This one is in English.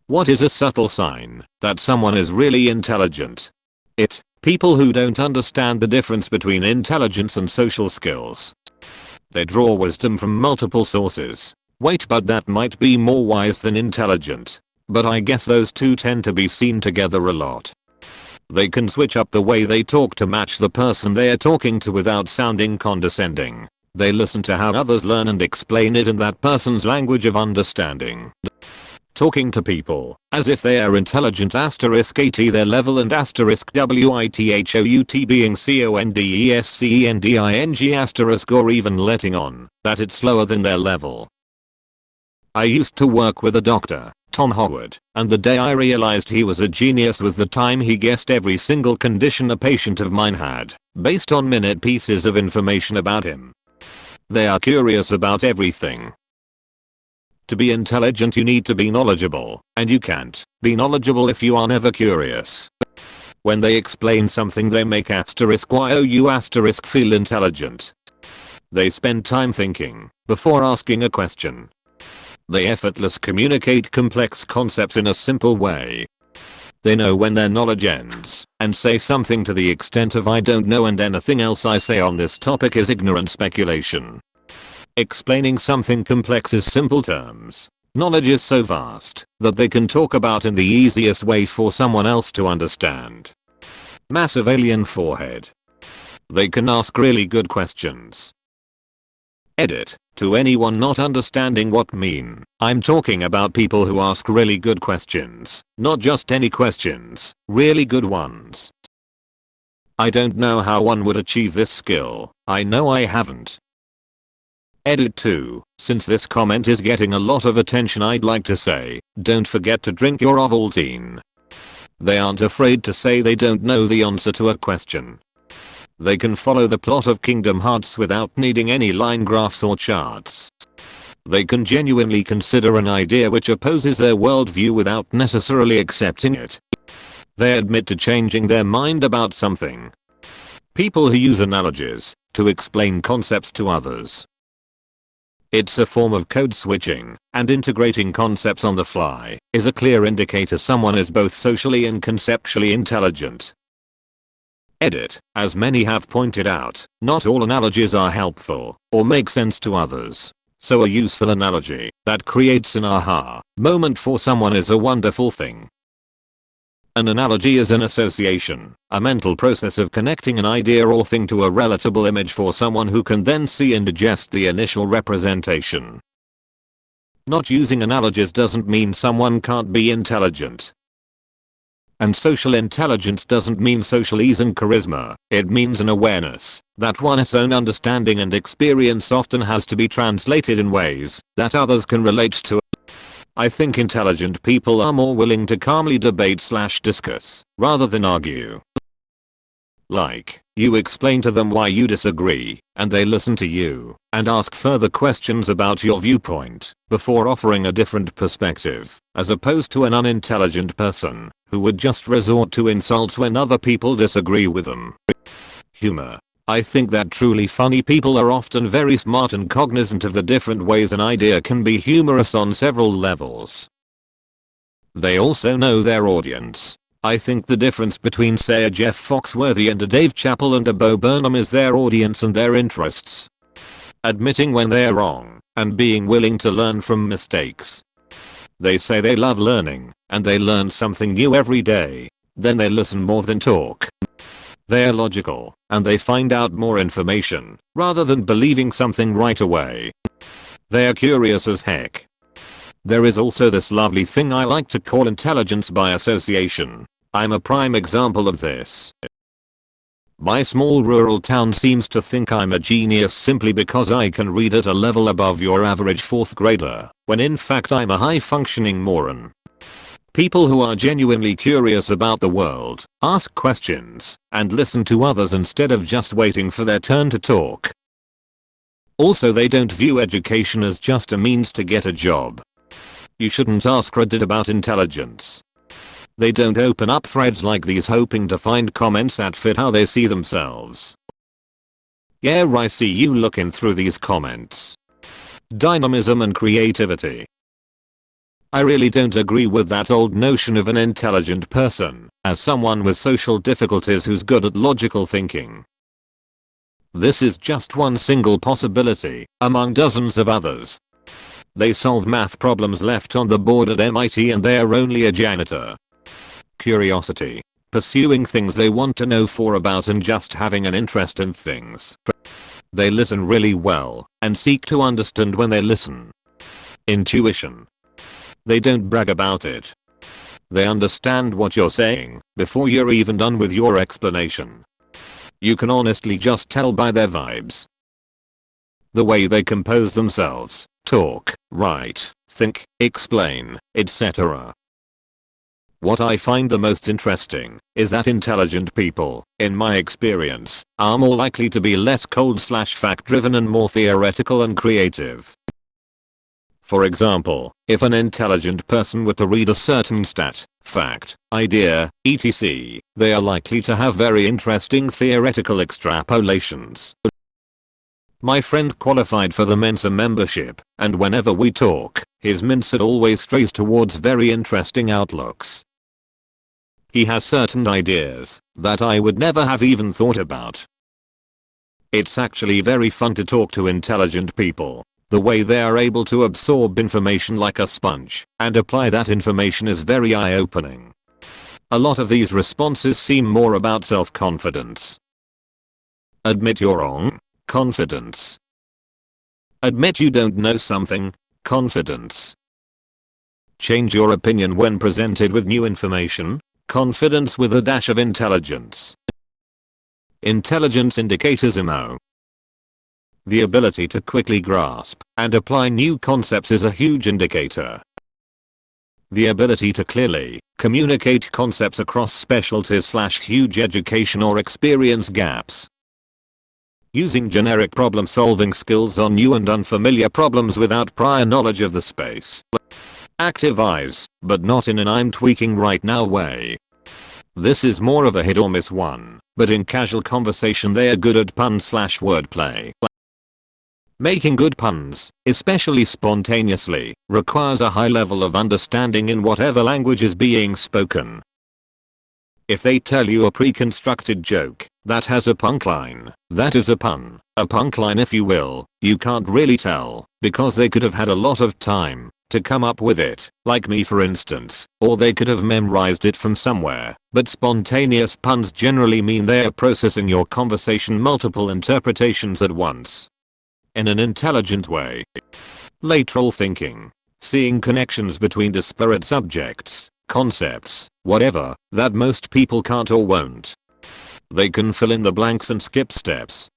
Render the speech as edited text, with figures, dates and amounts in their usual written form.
What is a subtle sign that someone is really intelligent? People who don't understand the difference between intelligence and social skills. They draw wisdom from multiple sources. Wait, but that might be more wise than intelligent. But I guess those two tend to be seen together a lot. They can switch up the way they talk to match the person they are talking to without sounding condescending. They listen to how others learn and explain it in that person's language of understanding. Talking to people as if they are intelligent *at their level and *without being condescending or even letting on that it's slower than their level. I used to work with a doctor, Tom Howard, and the day I realized he was a genius was the time he guessed every single condition a patient of mine had, based on minute pieces of information about him. They are curious about everything. To be intelligent you need to be knowledgeable, and you can't be knowledgeable if you are never curious. When they explain something they make *you feel intelligent. They spend time thinking before asking a question. They effortlessly communicate complex concepts in a simple way. They know when their knowledge ends and say something to the extent of "I don't know and anything else I say on this topic is ignorant speculation." Explaining something complex is simple terms. Knowledge is so vast that they can talk about in the easiest way for someone else to understand. Massive alien forehead. They can ask really good questions. Edit. To anyone not understanding what mean, I'm talking about people who ask really good questions, not just any questions, really good ones. I don't know how one would achieve this skill. I know I haven't. Edit 2. Since this comment is getting a lot of attention, I'd like to say, don't forget to drink your Ovaltine. They aren't afraid to say they don't know the answer to a question. They can follow the plot of Kingdom Hearts without needing any line graphs or charts. They can genuinely consider an idea which opposes their worldview without necessarily accepting it. They admit to changing their mind about something. People who use analogies to explain concepts to others. It's a form of code switching, and integrating concepts on the fly is a clear indicator someone is both socially and conceptually intelligent. Edit. As many have pointed out, not all analogies are helpful or make sense to others. So a useful analogy that creates an aha moment for someone is a wonderful thing. An analogy is an association, a mental process of connecting an idea or thing to a relatable image for someone who can then see and digest the initial representation. Not using analogies doesn't mean someone can't be intelligent. And social intelligence doesn't mean social ease and charisma, it means an awareness that one's own understanding and experience often has to be translated in ways that others can relate to. I think intelligent people are more willing to calmly debate/discuss rather than argue. Like, you explain to them why you disagree, and they listen to you and ask further questions about your viewpoint before offering a different perspective, as opposed to an unintelligent person who would just resort to insults when other people disagree with them. Humor. I think that truly funny people are often very smart and cognizant of the different ways an idea can be humorous on several levels. They also know their audience. I think the difference between, say, a Jeff Foxworthy and a Dave Chappelle and a Bo Burnham is their audience and their interests. Admitting when they're wrong and being willing to learn from mistakes. They say they love learning and they learn something new every day. Then they listen more than talk. They're logical and they find out more information rather than believing something right away. They're curious as heck. There is also this lovely thing I like to call intelligence by association. I'm a prime example of this. My small rural town seems to think I'm a genius simply because I can read at a level above your average 4th grader, when in fact I'm a high-functioning moron. People who are genuinely curious about the world ask questions and listen to others instead of just waiting for their turn to talk. Also, they don't view education as just a means to get a job. You shouldn't ask Reddit about intelligence. They don't open up threads like these hoping to find comments that fit how they see themselves. Yeah, I see you looking through these comments. Dynamism and creativity. I really don't agree with that old notion of an intelligent person as someone with social difficulties who's good at logical thinking. This is just one single possibility among dozens of others. They solve math problems left on the board at MIT and they're only a janitor. Curiosity. Pursuing things they want to know for about and just having an interest in things. They listen really well and seek to understand when they listen. Intuition. They don't brag about it. They understand what you're saying before you're even done with your explanation. You can honestly just tell by their vibes. The way they compose themselves, talk, write, think, explain, etc. What I find the most interesting is that intelligent people, in my experience, are more likely to be less cold/fact driven and more theoretical and creative. For example, if an intelligent person were to read a certain stat, fact, idea, etc., they are likely to have very interesting theoretical extrapolations. My friend qualified for the Mensa membership, and whenever we talk, his mindset always strays towards very interesting outlooks. He has certain ideas that I would never have even thought about. It's actually very fun to talk to intelligent people. The way they are able to absorb information like a sponge and apply that information is very eye-opening. A lot of these responses seem more about self-confidence. Admit you're wrong. Confidence. Admit you don't know something. Confidence. Change your opinion when presented with new information. Confidence with a dash of intelligence. Intelligence indicators IMO. The ability to quickly grasp and apply new concepts is a huge indicator. The ability to clearly communicate concepts across specialties/huge education or experience gaps. Using generic problem-solving skills on new and unfamiliar problems without prior knowledge of the space. Active eyes, but not in an I'm tweaking right now way. This is more of a hit or miss one, but in casual conversation they are good at pun/wordplay. Making good puns, especially spontaneously, requires a high level of understanding in whatever language is being spoken. If they tell you a pre-constructed joke that has a punchline, that is a pun. A punchline if you will, you can't really tell, because they could have had a lot of time to come up with it, like me for instance, or they could have memorized it from somewhere, but spontaneous puns generally mean they are processing your conversation multiple interpretations at once. In an intelligent way. Lateral thinking. Seeing connections between disparate subjects, concepts, whatever, that most people can't or won't. They can fill in the blanks and skip steps.